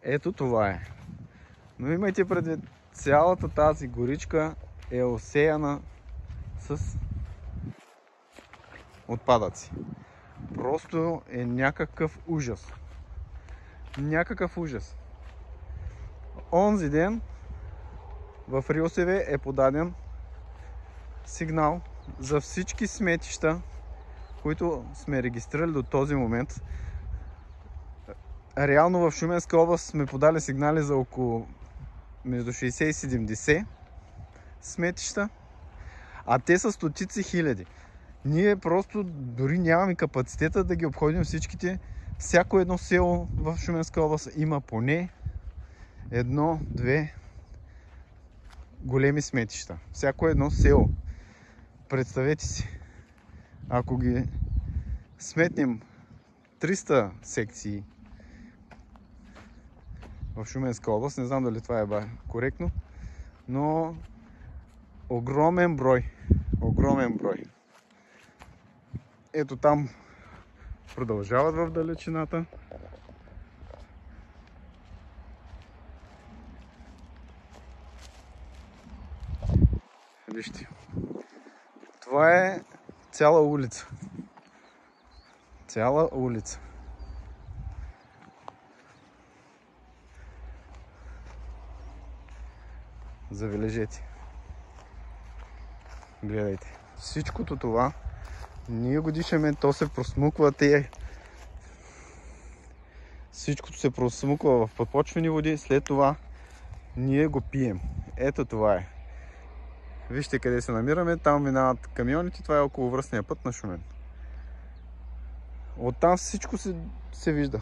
Ето това е. Но имайте предвид, цялата тази горичка е осеяна с отпадъци. Просто е някакъв ужас. Някакъв ужас. Онзи ден в РИОСВ е подаден сигнал за всички сметища, които сме регистрирали до този момент. Реално в Шуменска област сме подали сигнали за около между 60 и 70 сметища, а те са стотици хиляди. Ние просто дори нямаме капацитета да ги обходим всичките. Всяко едно село в Шуменска област има поне едно-две големи сметища. Всяко едно село. Представете си, ако ги сметнем 300 секции в Шуменска област, не знам дали това е коректно, но огромен брой. Огромен брой. Ето там продължават в далечината. Вижте. Това е цяла улица. Цяла улица. Забележете. Гледайте. Всичкото това ние го дишаме, то се просмуква всичкото се просмуква в подпочвени води, след това ние го пием. Ето това е. Вижте къде се намираме, там минават камионите, това е околовръстния път на Шумен. Оттам всичко се вижда.